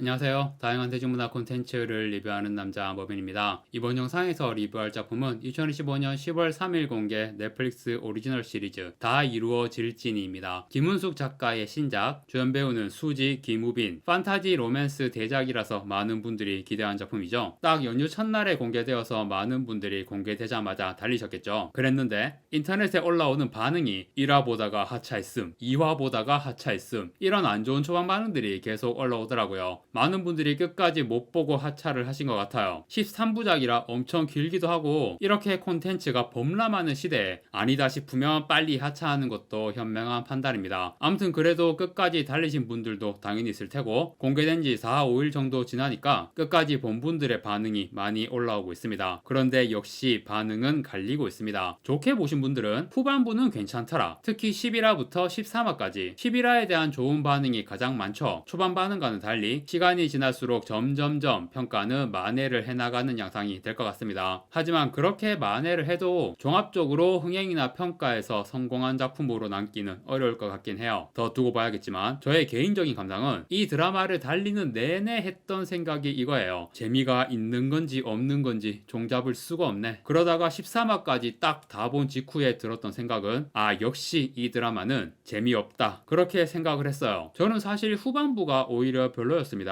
안녕하세요. 다양한 대중문화 콘텐츠를 리뷰하는 남자 머빈입니다. 이번 영상에서 리뷰할 작품은 2025년 10월 3일 공개 넷플릭스 오리지널 시리즈 다 이루어질지니입니다. 김은숙 작가의 신작, 주연 배우는 수지, 김우빈, 판타지 로맨스 대작이라서 많은 분들이 기대한 작품이죠. 딱 연휴 첫날에 공개되어서 많은 분들이 공개되자마자 달리셨겠죠. 그랬는데 인터넷에 올라오는 반응이 1화 보다가 하차했음, 2화 보다가 하차했음, 이런 안 좋은 초반 반응들이 계속 올라오더라고요. 많은 분들이 끝까지 못 보고 하차를 하신 것 같아요. 13부작이라 엄청 길기도 하고 이렇게 콘텐츠가 범람하는 시대에 아니다 싶으면 빨리 하차하는 것도 현명한 판단입니다. 아무튼 그래도 끝까지 달리신 분들도 당연히 있을 테고 공개된 지 4, 5일 정도 지나니까 끝까지 본 분들의 반응이 많이 올라오고 있습니다. 그런데 역시 반응은 갈리고 있습니다. 좋게 보신 분들은 후반부는 괜찮더라. 특히 11화부터 13화까지 11화에 대한 좋은 반응이 가장 많죠. 초반 반응과는 달리 시간이 지날수록 점점점 평가는 만회를 해나가는 양상이 될 것 같습니다. 하지만 그렇게 만회를 해도 종합적으로 흥행이나 평가에서 성공한 작품으로 남기는 어려울 것 같긴 해요. 더 두고 봐야겠지만 저의 개인적인 감상은 이 드라마를 달리는 내내 했던 생각이 이거예요. 재미가 있는 건지 없는 건지 종잡을 수가 없네. 그러다가 13화까지 딱 다 본 직후에 들었던 생각은 역시 이 드라마는 재미없다. 그렇게 생각을 했어요. 저는 사실 후반부가 오히려 별로였습니다.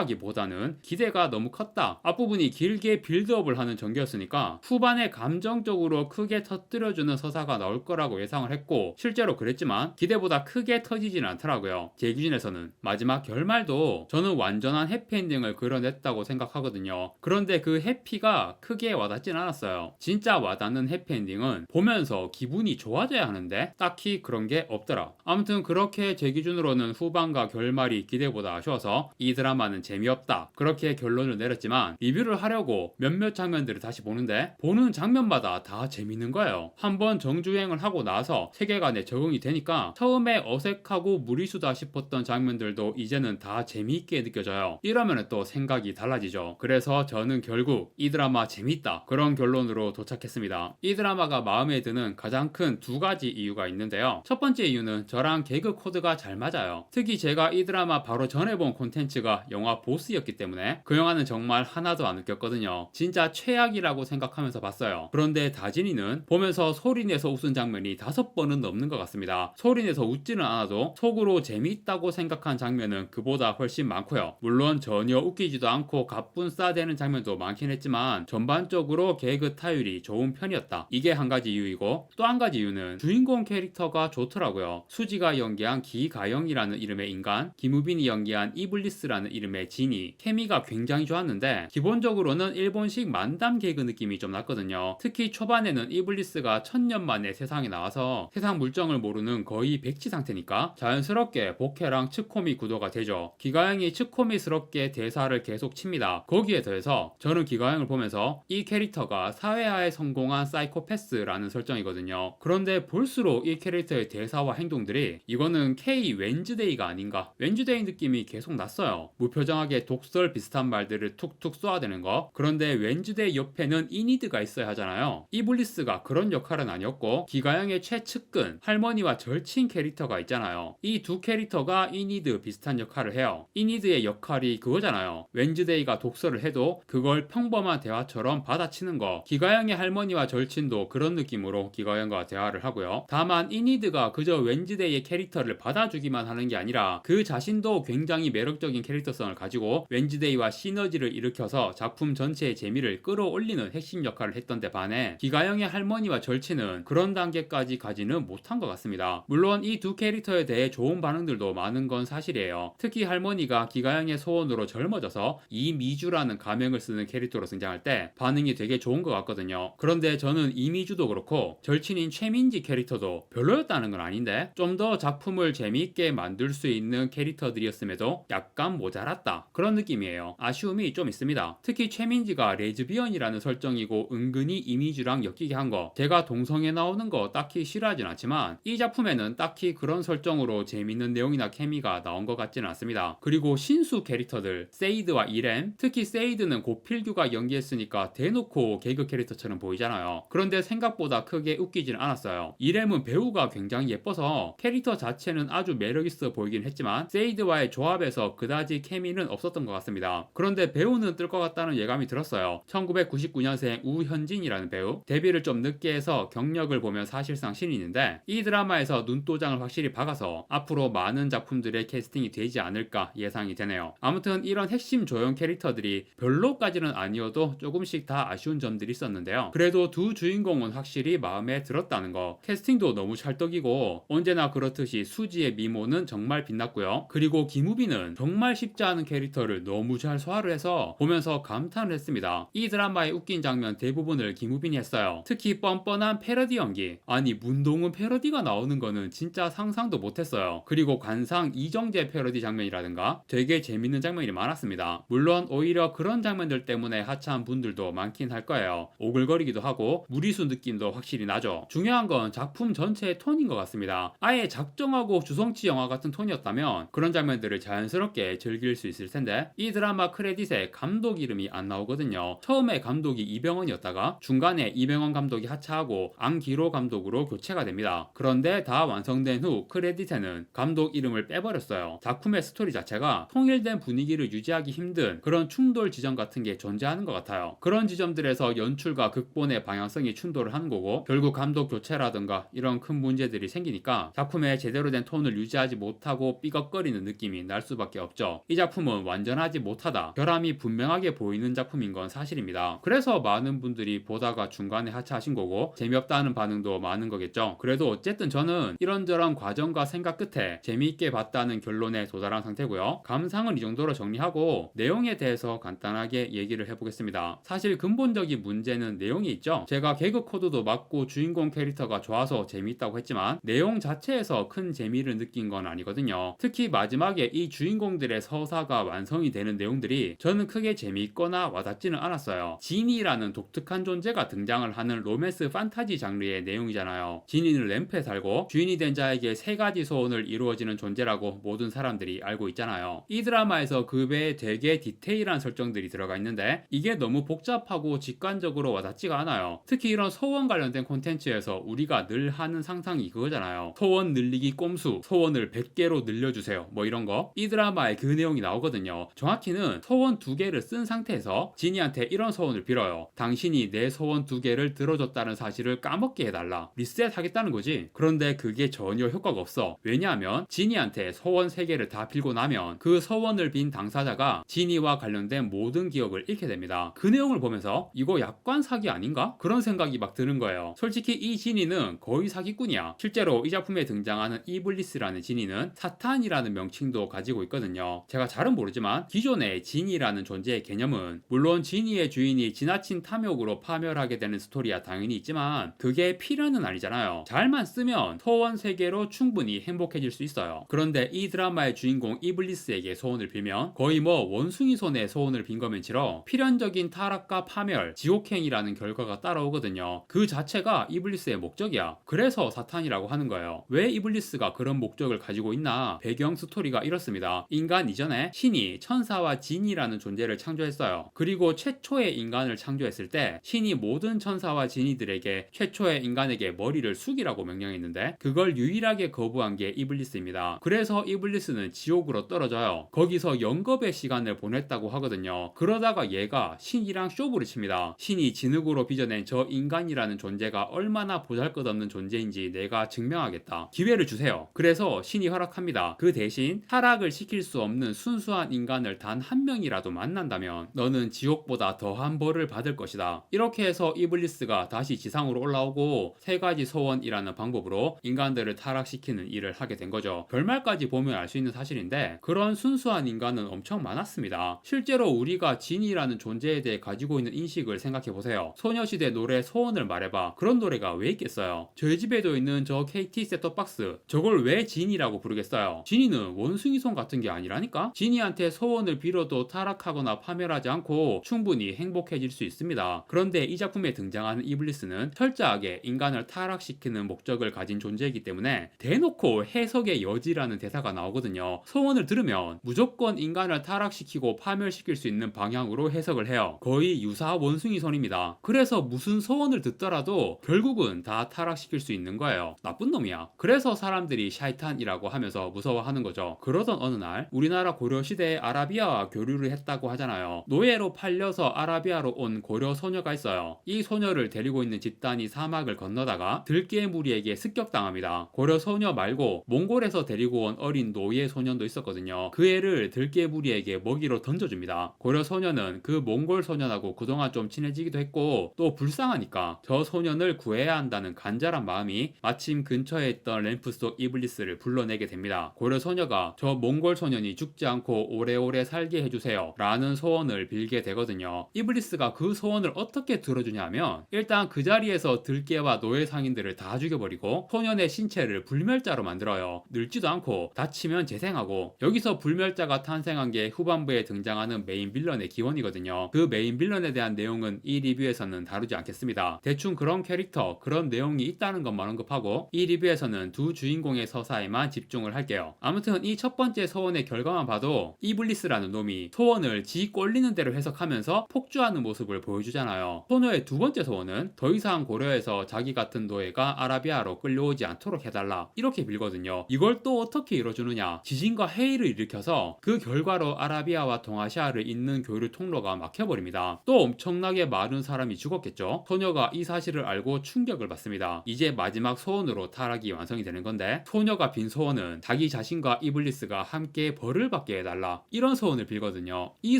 별로라기보다는 기대가 너무 컸다. 앞부분이 길게 빌드업을 하는 전개였으니까 후반에 감정적으로 크게 터뜨려주는 서사가 나올 거라고 예상을 했고 실제로 그랬지만 기대보다 크게 터지진 않더라고요. 제 기준에서는. 마지막 결말도 저는 완전한 해피엔딩을 그려냈다고 생각하거든요. 그런데 그 해피가 크게 와닿진 않았어요. 진짜 와닿는 해피엔딩은 보면서 기분이 좋아져야 하는데 딱히 그런 게 없더라. 아무튼 그렇게 제 기준으로는 후반과 결말이 기대보다 아쉬워서 이 드라마는 재미없다. 그렇게 결론을 내렸지만 리뷰를 하려고 몇몇 장면들을 다시 보는데 보는 장면마다 다 재밌는 거예요. 한번 정주행을 하고 나서 세계관에 적응이 되니까 처음에 어색하고 무리수다 싶었던 장면들도 이제는 다 재미있게 느껴져요. 이러면 또 생각이 달라지죠. 그래서 저는 결국 이 드라마 재밌다. 그런 결론으로 도착했습니다. 이 드라마가 마음에 드는 가장 큰 두 가지 이유가 있는데요. 첫 번째 이유는 저랑 개그 코드가 잘 맞아요. 특히 제가 이 드라마 바로 전에 본 콘텐츠가 영화 보스였기 때문에 그 영화는 정말 하나도 안 웃겼거든요. 진짜 최악이라고 생각하면서 봤어요. 그런데 다진이는 보면서 소리내서 웃은 장면이 5번은 넘는 것 같습니다. 소리내서 웃지는 않아도 속으로 재미있다고 생각한 장면은 그보다 훨씬 많고요. 물론 전혀 웃기지도 않고 갑분싸되는 장면도 많긴 했지만 전반적으로 개그 타율이 좋은 편이었다. 이게 한 가지 이유이고 또 한 가지 이유는 주인공 캐릭터가 좋더라고요. 수지가 연기한 기가영이라는 이름의 인간, 김우빈이 연기한 이블리스라는 이름의 지니, 케미가 굉장히 좋았는데 기본적으로는 일본식 만담 개그 느낌이 좀 났거든요. 특히 초반에는 이블리스가 1000년 만에 세상에 나와서 세상 물정을 모르는 거의 백지 상태니까 자연스럽게 복해랑 츠코미 구도가 되죠. 기가영이 츠코미스럽게 대사를 계속 칩니다. 거기에 더해서 저는 기가영을 보면서 이 캐릭터가 사회화에 성공한 사이코패스라는 설정이거든요. 그런데 볼수록 이 캐릭터의 대사와 행동들이 이거는 K 웬즈데이가 아닌가, 웬즈데이 느낌이 계속 났어요. 무표정하게 독설 비슷한 말들을 툭툭 쏘아대는 거. 그런데 웬즈데이 옆에는 이니드가 있어야 하잖아요. 이블리스가 그런 역할은 아니었고 기가영의 최측근 할머니와 절친 캐릭터가 있잖아요. 이 두 캐릭터가 이니드 비슷한 역할을 해요. 이니드의 역할이 그거잖아요. 웬즈데이가 독설을 해도 그걸 평범한 대화처럼 받아치는 거. 기가영의 할머니와 절친도 그런 느낌으로 기가영과 대화를 하고요. 다만 이니드가 그저 웬즈데이의 캐릭터를 받아주기만 하는 게 아니라 그 자신도 굉장히 매력적인 캐릭터성을 가지고 웬즈데이와 시너지를 일으켜서 작품 전체의 재미를 끌어올리는 핵심 역할을 했던 데 반해 기가영의 할머니와 절친은 그런 단계까지 가지는 못한 것 같습니다. 물론 이 두 캐릭터에 대해 좋은 반응들도 많은 건 사실이에요. 특히 할머니가 기가영의 소원으로 젊어져서 이미주라는 가명을 쓰는 캐릭터로 등장할 때 반응이 되게 좋은 것 같거든요. 그런데 저는 이미주도 그렇고 절친인 최민지 캐릭터도 별로였다는 건 아닌데 좀 더 작품을 재미있게 만들 수 있는 캐릭터들이었음에도 약간 모자랐다. 그런 느낌이에요. 아쉬움이 좀 있습니다. 특히 최민지가 레즈비언이라는 설정이고 은근히 이미주랑 엮이게 한 거. 제가 동성애 나오는 거 딱히 싫어하진 않지만 이 작품에는 딱히 그런 설정으로 재밌는 내용이나 케미가 나온 것 같지는 않습니다. 그리고 신수 캐릭터들 세이드와 이렘, 특히 세이드는 고필규가 연기했으니까 대놓고 개그 캐릭터처럼 보이잖아요. 그런데 생각보다 크게 웃기지는 않았어요. 이렘은 배우가 굉장히 예뻐서 캐릭터 자체는 아주 매력있어 보이긴 했지만 세이드와의 조합에서 그다지 그다지 케미는 없었던 것 같습니다. 그런데 배우는 뜰 것 같다는 예감이 들었어요. 1999년생 우현진이라는 배우, 데뷔를 좀 늦게 해서 경력을 보면 사실상 신인인데 이 드라마에서 눈도장을 확실히 박아서 앞으로 많은 작품들의 캐스팅이 되지 않을까 예상이 되네요. 아무튼 이런 핵심 조연 캐릭터들이 별로까지는 아니어도 조금씩 다 아쉬운 점들이 있었는데요. 그래도 두 주인공은 확실히 마음에 들었다는 거, 캐스팅도 너무 찰떡이고 언제나 그렇듯이 수지의 미모는 정말 빛났고요. 그리고 김우빈은 정말 쉽지 않은 캐릭터를 너무 잘 소화를 해서 보면서 감탄을 했습니다. 이 드라마의 웃긴 장면 대부분을 김우빈이 했어요. 특히 뻔뻔한 패러디 연기, 아니 문동은 패러디가 나오는 거는 진짜 상상도 못했어요. 그리고 관상 이정재 패러디 장면이라든가 되게 재밌는 장면이 많았습니다. 물론 오히려 그런 장면들 때문에 하차한 분들도 많긴 할 거예요. 오글거리기도 하고 무리수 느낌도 확실히 나죠. 중요한 건 작품 전체의 톤인 것 같습니다. 아예 작정하고 주성치 영화 같은 톤이었다면 그런 장면들을 자연스럽게 즐길 수 있을 텐데 이 드라마 크레딧에 감독 이름이 안 나오거든요. 처음에 감독이 이병헌이었다가 중간에 이병헌 감독이 하차하고 안기로 감독으로 교체가 됩니다. 그런데 다 완성된 후 크레딧에는 감독 이름을 빼버렸어요. 작품의 스토리 자체가 통일된 분위기를 유지하기 힘든 그런 충돌 지점 같은 게 존재하는 것 같아요. 그런 지점들에서 연출과 극본의 방향성이 충돌을 하는 거고 결국 감독 교체라든가 이런 큰 문제들이 생기니까 작품의 제대로 된 톤을 유지하지 못하고 삐걱거리는 느낌이 날 수밖에 없죠. 이 작품은 완전하지 못하다, 결함이 분명하게 보이는 작품인 건 사실입니다. 그래서 많은 분들이 보다가 중간에 하차하신 거고 재미없다는 반응도 많은 거겠죠. 그래도 어쨌든 저는 이런저런 과정과 생각 끝에 재미있게 봤다는 결론에 도달한 상태고요. 감상은 이 정도로 정리하고 내용에 대해서 간단하게 얘기를 해보겠습니다. 사실 근본적인 문제는 내용이 있죠. 제가 개그 코드도 맞고 주인공 캐릭터가 좋아서 재미있다고 했지만 내용 자체에서 큰 재미를 느낀 건 아니거든요. 특히 마지막에 이 주인공들의 서사가 완성이 되는 내용들이 저는 크게 재미있거나 와닿지는 않았어요. 지니라는 독특한 존재가 등장을 하는 로맨스 판타지 장르의 내용이잖아요. 지니는 램프에 살고 주인이 된 자에게 3가지 소원을 이루어지는 존재라고 모든 사람들이 알고 있잖아요. 이 드라마에서 그 외에 되게 디테일한 설정들이 들어가 있는데 이게 너무 복잡하고 직관적으로 와닿지가 않아요. 특히 이런 소원 관련된 콘텐츠에서 우리가 늘 하는 상상이 그거잖아요. 소원 늘리기 꼼수, 소원을 100개로 늘려주세요, 뭐 이런 거. 이 드라마에 그 내용이 나오거든요. 정확히는 소원 2개를 쓴 상태에서 지니한테 이런 소원을 빌어요. 당신이 내 소원 2개를 들어줬다는 사실을 까먹게 해달라. 리셋 하겠다는 거지. 그런데 그게 전혀 효과가 없어. 왜냐하면 지니한테 소원 3개를 다 빌고 나면 그 소원을 빈 당사자가 지니와 관련된 모든 기억을 잃게 됩니다. 그 내용을 보면서 이거 약관 사기 아닌가? 그런 생각이 막 드는 거예요. 솔직히 이 지니는 거의 사기꾼이야. 실제로 이 작품에 등장하는 이블리스라는 지니는 사탄이라는 명칭도 가지고 있거든요. 제가 잘은 모르지만 기존의 지니라는 존재의 개념은 물론 지니의 주인이 지나친 탐욕으로 파멸하게 되는 스토리야 당연히 있지만 그게 필연은 아니잖아요. 잘만 쓰면 소원 3개로 충분히 행복해질 수 있어요. 그런데 이 드라마의 주인공 이블리스에게 소원을 빌면 거의 뭐 원숭이 손에 소원을 빈 거면치러 필연적인 타락과 파멸, 지옥행이라는 결과가 따라오거든요. 그 자체가 이블리스의 목적이야. 그래서 사탄이라고 하는 거예요. 왜 이블리스가 그런 목적을 가지고 있나? 배경 스토리가 이렇습니다. 인간 이전에 신이 천사와 진이라는 존재를 창조했어요. 그리고 최초의 인간을 창조했을 때 신이 모든 천사와 진이들에게 최초의 인간에게 머리를 숙이라고 명령했는데 그걸 유일하게 거부한 게 이블리스입니다. 그래서 이블리스는 지옥으로 떨어져요. 거기서 영겁의 시간을 보냈다고 하거든요. 그러다가 얘가 신이랑 쇼부를 칩니다. 신이 진흙으로 빚어낸 저 인간이라는 존재가 얼마나 보잘것없는 존재인지 내가 증명하겠다. 기회를 주세요. 그래서 신이 허락합니다. 그 대신 타락을 시킬 수 없는 순수한 인간을 단 한 명이라도 만난다면 너는 지옥보다 더한 벌을 받을 것이다. 이렇게 해서 이블리스가 다시 지상으로 올라오고 3가지 소원이라는 방법으로 인간들을 타락시키는 일을 하게 된 거죠. 결말까지 보면 알 수 있는 사실인데 그런 순수한 인간은 엄청 많았습니다. 실제로 우리가 진이라는 존재에 대해 가지고 있는 인식을 생각해보세요. 소녀시대 노래 소원을 말해봐. 그런 노래가 왜 있겠어요? 저희 집에도 있는 저 KT 셋톱박스, 저걸 왜 진이라고 부르겠어요? 진이는 원숭이 손 같은 게 아니라니까? 진이한테 소원을 빌어도 타락하거나 파멸하지 않고 충분히 행복해질 수 있습니다. 그런데 이 작품에 등장하는 이블리스는 철저하게 인간을 타락시키는 목적을 가진 존재이기 때문에 대놓고 해석의 여지라는 대사가 나오거든요. 소원을 들으면 무조건 인간을 타락시키고 파멸시킬 수 있는 방향으로 해석을 해요. 거의 유사 원숭이 손입니다. 그래서 무슨 소원을 듣더라도 결국은 다 타락시킬 수 있는 거예요. 나쁜 놈이야. 그래서 사람들이 샤이탄이라고 하면서 무서워하는 거죠. 그러던 어느 날 우리 우리나라 고려시대에 아라비아와 교류를 했다고 하잖아요. 노예로 팔려서 아라비아로 온 고려 소녀가 있어요. 이 소녀를 데리고 있는 집단이 사막을 건너다가 들깨 무리에게 습격당합니다. 고려 소녀 말고 몽골에서 데리고 온 어린 노예 소년도 있었거든요. 그 애를 들깨 무리에게 먹이로 던져줍니다. 고려 소녀는 그 몽골 소년하고 그동안 좀 친해지기도 했고 또 불쌍하니까 저 소년을 구해야 한다는 간절한 마음이 마침 근처에 있던 램프 속 이블리스를 불러내게 됩니다. 고려 소녀가 저 몽골 소년이 죽지 않고 오래오래 살게 해주세요 라는 소원을 빌게 되거든요. 이블리스가 그 소원을 어떻게 들어주냐면 일단 그 자리에서 들깨와 노예 상인들을 다 죽여버리고 소년의 신체를 불멸자로 만들어요. 늙지도 않고 다치면 재생하고. 여기서 불멸자가 탄생한 게 후반부에 등장하는 메인 빌런의 기원이거든요. 그 메인 빌런에 대한 내용은 이 리뷰에서는 다루지 않겠습니다. 대충 그런 캐릭터, 그런 내용이 있다는 것만 언급하고 이 리뷰에서는 두 주인공의 서사에만 집중을 할게요. 아무튼 이 첫 번째 소원의 결과만 봐도 이블리스라는 놈이 소원을 지 꼴리는 대로 해석하면서 폭주하는 모습을 보여주잖아요. 소녀의 두 번째 소원은 더 이상 고려에서 자기 같은 노예가 아라비아로 끌려오지 않도록 해달라 이렇게 빌거든요. 이걸 또 어떻게 이뤄주느냐, 지진과 해일을 일으켜서 그 결과로 아라비아와 동아시아를 잇는 교류 통로가 막혀버립니다. 또 엄청나게 많은 사람이 죽었겠죠. 소녀가 이 사실을 알고 충격을 받습니다. 이제 마지막 소원으로 타락이 완성이 되는 건데, 소녀가 빈 소원은 자기 자신과 이블리스가 함께 벌을 받게 해달라 이런 소원을 빌거든요. 이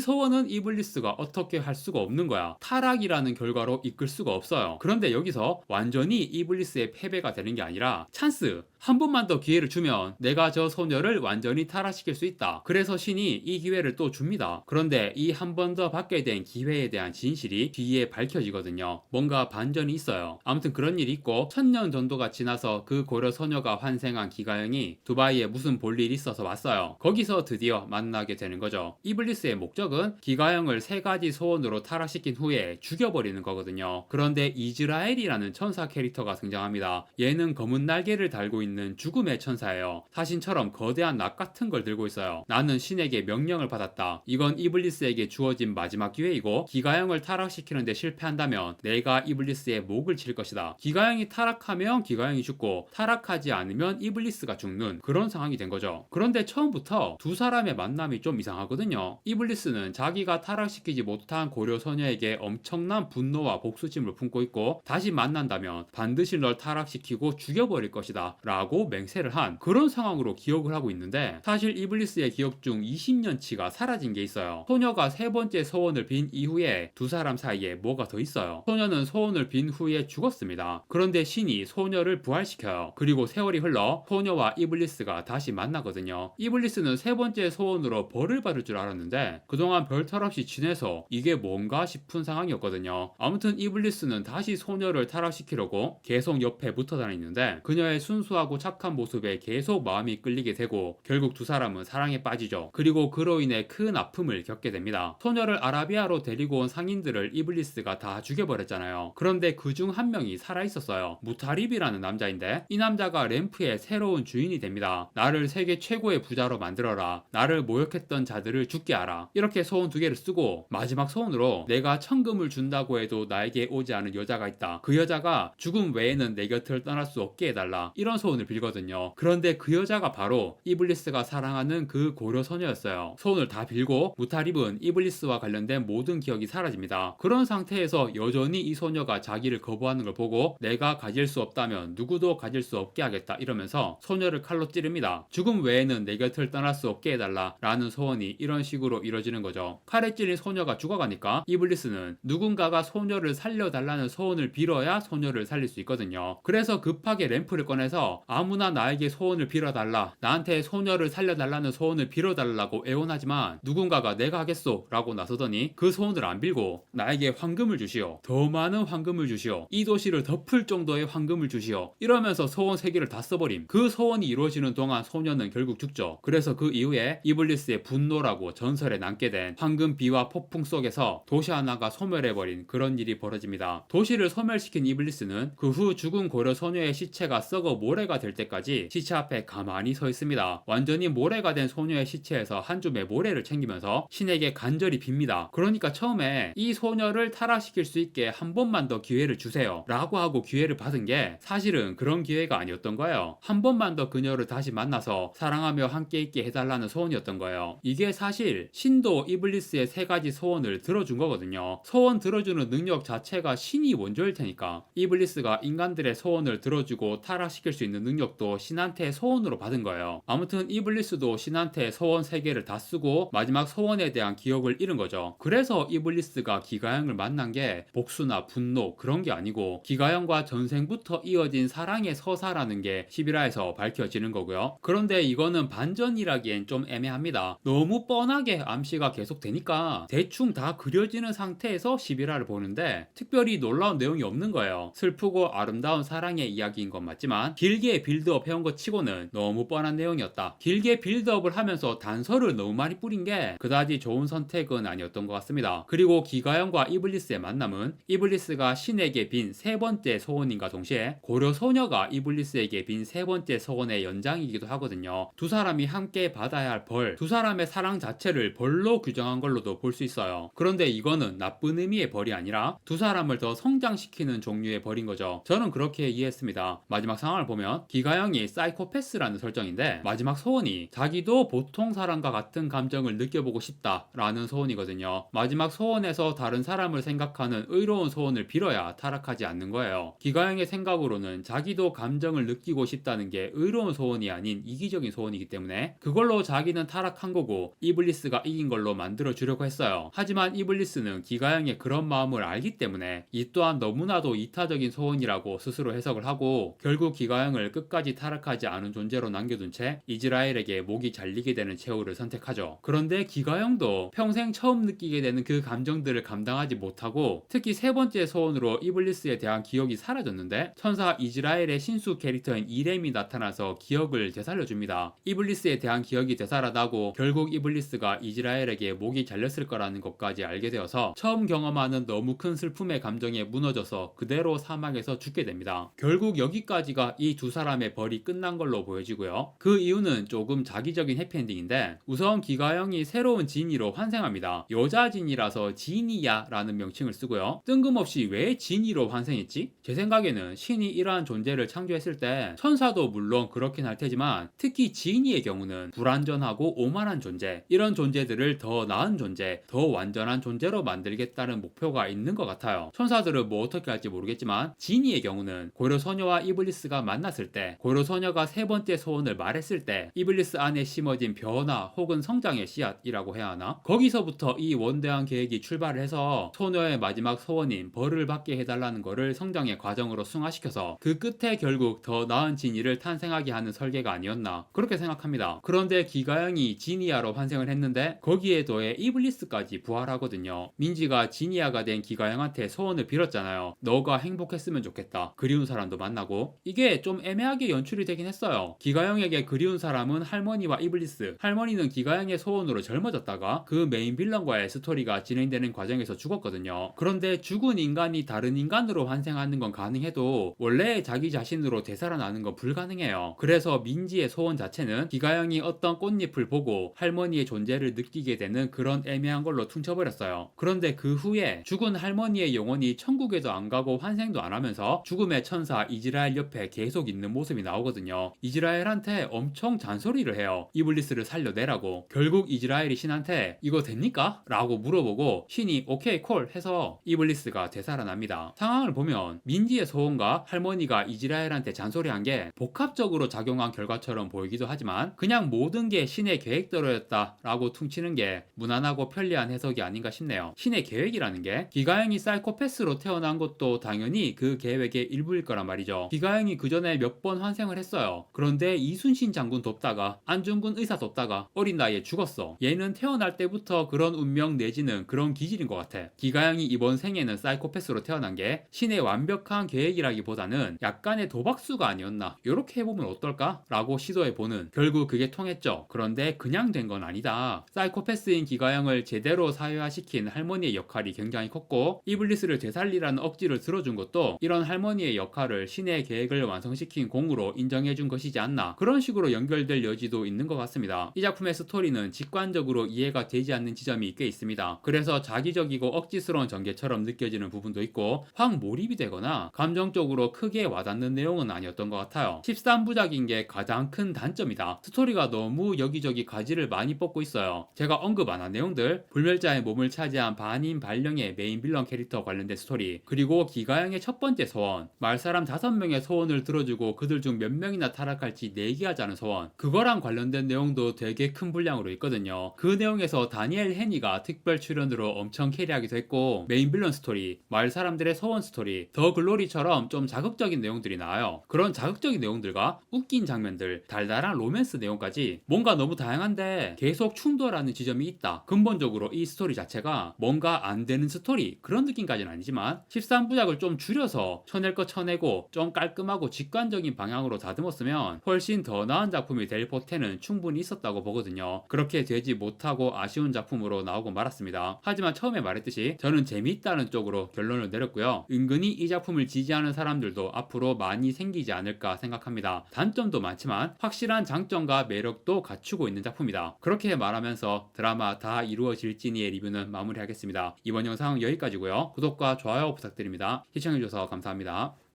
소원은 이블리스가 어떻게 할 수가 없는 거야. 타락이라는 결과로 이끌 수가 없어요. 그런데 여기서 완전히 이블리스의 패배가 되는 게 아니라 찬스, 한 번만 더 기회를 주면 내가 저 소녀를 완전히 타락시킬 수 있다. 그래서 신이 이 기회를 또 줍니다. 그런데 이 한 번 더 받게 된 기회에 대한 진실이 뒤에 밝혀지거든요. 뭔가 반전이 있어요. 아무튼 그런 일이 있고 1000년 정도가 지나서 그 고려 소녀가 환생한 기가형이 두바이에 무슨 볼일이 있어서 왔어요. 거기서 드디어 만나게 되는 거죠. 이블리스의 목적은 기가형을 3가지 소원으로 타락시킨 후에 죽여버리는 거거든요. 그런데 이즈라엘이라는 천사 캐릭터가 등장합니다. 얘는 검은 날개를 달고 있는 죽음의 천사예요. 사신처럼 거대한 낫 같은 걸 들고 있어요. 나는 신에게 명령을 받았다. 이건 이블리스에게 주어진 마지막 기회이고 기가형을 타락시키는데 실패한다면 내가 이블리스의 목을 칠 것이다. 기가형이 타락하면 기가형이 죽고 타락하지 않으면 이블리스가 죽는 그런 상황이 된 거죠. 그런데 처음부터 두 사람의 만남이 좀 이상하거든요. 이블리스는 자기가 타락시키지 못한 고려 소녀에게 엄청난 분노와 복수심을 품고 있고 다시 만난다면 반드시 널 타락시키고 죽여버릴 것이다 라고 맹세를 한 그런 상황으로 기억을 하고 있는데, 사실 이블리스의 기억 중 20년치가 사라진 게 있어요. 소녀가 3번째 소원을 빈 이후에 두 사람 사이에 뭐가 더 있어요. 소녀는 소원을 빈 후에 죽었습니다. 그런데 신이 소녀를 부활시켜요. 그리고 세월이 흘러 소녀와 이블리스가 다시 만나거든요. 이블리스는 3번째 소원으로 벌을 받을 줄 알았는데 그동안 별탈 없이 지내서 이게 뭔가 싶은 상황이었거든요. 아무튼 이블리스는 다시 소녀를 타락시키려고 계속 옆에 붙어 다니는데 그녀의 순수하고 착한 모습에 계속 마음이 끌리게 되고 결국 두 사람은 사랑에 빠지죠. 그리고 그로 인해 큰 아픔을 겪게 됩니다. 소녀를 아라비아로 데리고 온 상인들을 이블리스가 다 죽여버렸잖아요. 그런데 그 중 한 명이 살아있었어요. 무타립이라는 남자인데 이 남자가 램프의 새로운 주인이 됩니다. 나를 세계 최고의 부자로 만들어라. 나를 모욕했던 자들을 죽게 하라. 이렇게 소원 2개를 쓰고 마지막 소원으로 내가 천금을 준다고 해도 나에게 오지 않은 여자가 있다. 그 여자가 죽음 외에는 내 곁을 떠날 수 없게 해달라. 이런 소원을 빌거든요. 그런데 그 여자가 바로 이블리스가 사랑하는 그 고려 소녀였어요. 소원을 다 빌고 무타립은 이블리스와 관련된 모든 기억이 사라집니다. 그런 상태에서 여전히 이 소녀가 자기를 거부하는 걸 보고 내가 가질 수 없다면 누구도 가질 수 없게 하겠다 이러면서 소녀를 칼로 찌릅니다. 죽음 외에는 내 곁을 떠날 수 없게 해달라 라는 소원이 이런 식으로 이뤄지는 거죠. 칼에 찔린 소녀가 죽어가니까 이블리스는 누군가가 소녀를 살려달라는 소원을 빌어야 소녀를 살릴 수 있거든요. 그래서 급하게 램프를 꺼내서 아무나 나에게 소원을 빌어달라, 나한테 소녀를 살려달라는 소원을 빌어달라고 애원하지만 누군가가 내가 하겠소 라고 나서더니 그 소원을 안 빌고 나에게 황금을 주시오, 더 많은 황금을 주시오, 이 도시를 덮을 정도의 황금을 주시오 이러면서 소원 3개를 다 써버림. 그 소원이 이루어지는 동안 소녀는 결국 죽죠. 그래서 그 이후에 이블리스의 분노라고 전설에 남게 된 황금 비와 폭풍 속에서 도시 하나가 소멸해버린 그런 일이 벌어집니다. 도시를 소멸시킨 이블리스는 그 후 죽은 고려 소녀의 시체가 썩어 모래가 모래가 될 때까지 시체 앞에 가만히 서 있습니다. 완전히 모래가 된 소녀의 시체에서 한 줌의 모래를 챙기면서 신에게 간절히 빕니다. 그러니까 처음에 이 소녀를 타락시킬 수 있게 한 번만 더 기회를 주세요 라고 하고 기회를 받은 게 사실은 그런 기회가 아니었던 거예요. 한 번만 더 그녀를 다시 만나서 사랑하며 함께 있게 해달라는 소원이었던 거예요. 이게 사실 신도 이블리스의 세 가지 소원을 들어준 거거든요. 소원 들어주는 능력 자체가 신이 원조일 테니까 이블리스가 인간들의 소원을 들어주고 타락시킬 수 있는 능력도 신한테 소원으로 받은 거예요. 아무튼 이블리스도 신한테 소원 3개를 다 쓰고 마지막 소원에 대한 기억을 잃은 거죠. 그래서 이블리스가 기가형을 만난 게 복수나 분노 그런 게 아니고 기가형과 전생부터 이어진 사랑의 서사라는 게 11화에서 밝혀지는 거고요. 그런데 이거는 반전이라기엔 좀 애매합니다. 너무 뻔하게 암시가 계속 되니까 대충 다 그려지는 상태에서 11화를 보는데 특별히 놀라운 내용이 없는 거예요. 슬프고 아름다운 사랑의 이야기인 건 맞지만 길게 빌드업 해온 것 치고는 너무 뻔한 내용이었다. 길게 빌드업을 하면서 단서를 너무 많이 뿌린 게 그다지 좋은 선택은 아니었던 것 같습니다. 그리고 기가형과 이블리스의 만남은 이블리스가 신에게 빈 세 번째 소원인과 동시에 고려 소녀가 이블리스에게 빈 세 번째 소원의 연장이기도 하거든요. 두 사람이 함께 받아야 할 벌, 두 사람의 사랑 자체를 벌로 규정한 걸로도 볼 수 있어요. 그런데 이거는 나쁜 의미의 벌이 아니라 두 사람을 더 성장시키는 종류의 벌인 거죠. 저는 그렇게 이해했습니다. 마지막 상황을 보면 기가형이 사이코패스라는 설정인데 마지막 소원이 자기도 보통 사람과 같은 감정을 느껴보고 싶다라는 소원이거든요. 마지막 소원에서 다른 사람을 생각하는 의로운 소원을 빌어야 타락하지 않는 거예요. 기가형의 생각으로는 자기도 감정을 느끼고 싶다는 게 의로운 소원이 아닌 이기적인 소원이기 때문에 그걸로 자기는 타락한 거고 이블리스가 이긴 걸로 만들어 주려고 했어요. 하지만 이블리스는 기가형의 그런 마음을 알기 때문에 이 또한 너무나도 이타적인 소원이라고 스스로 해석을 하고 결국 기가형을 끝까지 타락하지 않은 존재로 남겨둔 채 이즈라엘에게 목이 잘리게 되는 최후를 선택하죠. 그런데 기가형도 평생 처음 느끼게 되는 그 감정들을 감당하지 못하고 특히 세 번째 소원으로 이블리스에 대한 기억이 사라졌는데 천사 이즈라엘의 신수 캐릭터인 이렘이 나타나서 기억을 되살려줍니다. 이블리스에 대한 기억이 되살아나고 결국 이블리스가 이즈라엘에게 목이 잘렸을 거라는 것까지 알게 되어서 처음 경험하는 너무 큰 슬픔의 감정에 무너져서 그대로 사막에서 죽게 됩니다. 결국 여기까지가 이 두 사람의 벌이 끝난 걸로 보여지고요. 그 이유는 조금 자기적인 해피엔딩인데 우선 기가형이 새로운 지니로 환생합니다. 여자 지니라서 지니야라는 명칭을 쓰고요. 뜬금없이 왜 지니로 환생했지? 제 생각에는 신이 이러한 존재를 창조했을 때 천사도 물론 그렇긴 할 테지만 특히 지니의 경우는 불완전하고 오만한 존재 이런 존재들을 더 나은 존재, 더 완전한 존재로 만들겠다는 목표가 있는 것 같아요. 천사들은 뭐 어떻게 할지 모르겠지만 지니의 경우는 고려 소녀와 이블리스가 만났을 때 고려 소녀가 세 번째 소원을 말했을 때 이블리스 안에 심어진 변화 혹은 성장의 씨앗이라고 해야 하나? 거기서부터 이 원대한 계획이 출발을 해서 소녀의 마지막 소원인 벌을 받게 해달라는 거를 성장의 과정으로 승화시켜서 그 끝에 결국 더 나은 지니를 탄생하게 하는 설계가 아니었나 그렇게 생각합니다. 그런데 기가형이 지니아로 환생을 했는데 거기에 더해 이블리스까지 부활하거든요. 민지가 지니아가 된 기가형한테 소원을 빌었잖아요. 너가 행복했으면 좋겠다. 그리운 사람도 만나고 이게 좀 애매하게 연출이 되긴 했어요. 기가형에게 그리운 사람은 할머니와 이블리스 할머니는 기가형의 소원으로 젊어졌다가 그 메인 빌런과의 스토리가 진행되는 과정에서 죽었거든요. 그런데 죽은 인간이 다른 인간으로 환생하는 건 가능해도 원래 자기 자신으로 되살아나는 건 불가능해요. 그래서 민지의 소원 자체는 기가형이 어떤 꽃잎을 보고 할머니의 존재를 느끼게 되는 그런 애매한 걸로 퉁쳐버렸어요. 그런데 그 후에 죽은 할머니의 영혼이 천국에도 안 가고 환생도 안 하면서 죽음의 천사 이즈라엘 옆에 계속 있는 모습이 나오거든요. 이즈라엘한테 엄청 잔소리를 해요. 이블리스를 살려내라고. 결국 이즈라엘이 신한테 이거 됩니까? 라고 물어보고 신이 오케이 콜 해서 이블리스가 되살아납니다. 상황을 보면 민지의 소원과 할머니가 이즈라엘한테 잔소리한 게 복합적으로 작용한 결과처럼 보이기도 하지만 그냥 모든 게 신의 계획대로였다 라고 퉁치는 게 무난하고 편리한 해석이 아닌가 싶네요. 신의 계획이라는 게 기가형이 사이코패스로 태어난 것도 당연히 그 계획의 일부일 거란 말이죠. 기가형이 그 전에 몇 번 환생을 했어요. 그런데 이순신 장군 돕다가 안중근 의사 돕다가 어린 나이에 죽었어. 얘는 태어날 때부터 그런 운명 내지는 그런 기질인 것 같아. 기가형이 이번 생에는 사이코패스로 태어난 게 신의 완벽한 계획이라기보다는 약간의 도박수가 아니었나 이렇게 해보면 어떨까? 라고 시도해보는 결국 그게 통했죠. 그런데 그냥 된 건 아니다. 사이코패스인 기가형을 제대로 사회화시킨 할머니의 역할이 굉장히 컸고 이블리스를 되살리라는 억지를 들어준 것도 이런 할머니의 역할을 신의 계획을 완성시킨 전형적인 공으로 인정해준 것이지 않나, 그런 식으로 연결될 여지도 있는 것 같습니다. 이 작품의 스토리는 직관적으로 이해가 되지 않는 지점이 꽤 있습니다. 그래서 자기적이고 억지스러운 전개처럼 느껴지는 부분도 있고 확 몰입이 되거나 감정적으로 크게 와닿는 내용은 아니었던 것 같아요. 13부작인 게 가장 큰 단점이다. 스토리가 너무 여기저기 가지를 많이 뽑고 있어요. 제가 언급 안 한 내용들, 불멸자의 몸을 차지한 반인 발령의 메인 빌런 캐릭터 관련된 스토리, 그리고 기가형의 첫 번째 소원, 말사람 5명의 소원을 들어주고 그들 중 몇 명이나 타락할지 내기하자는 소원, 그거랑 관련된 내용도 되게 큰 분량으로 있거든요. 그 내용에서 다니엘 헤니가 특별 출연으로 엄청 캐리하기도 했고, 메인 빌런 스토리, 마을 사람들의 소원 스토리, 더 글로리처럼 좀 자극적인 내용들이 나와요. 그런 자극적인 내용들과 웃긴 장면들, 달달한 로맨스 내용까지 뭔가 너무 다양한데 계속 충돌하는 지점이 있다. 근본적으로 이 스토리 자체가 뭔가 안 되는 스토리, 그런 느낌까지는 아니지만 13부작을 좀 줄여서 쳐낼 거 쳐내고 좀 깔끔하고 직관적인 방향으로 다듬었으면 훨씬 더 나은 작품이 될 포텐은 충분히 있었다고 보거든요. 그렇게 되지 못하고 아쉬운 작품으로 나오고 말았습니다. 하지만 처음에 말했듯이 저는 재미있다는 쪽으로 결론을 내렸고요. 은근히 이 작품을 지지하는 사람들도 앞으로 많이 생기지 않을까 생각합니다. 단점도 많지만 확실한 장점과 매력도 갖추고 있는 작품이다. 그렇게 말하면서 드라마 다 이루어질지니의 리뷰는 마무리하겠습니다. 이번 영상 여기까지고요. 구독과 좋아요 부탁드립니다. 시청해주셔서 감사합니다.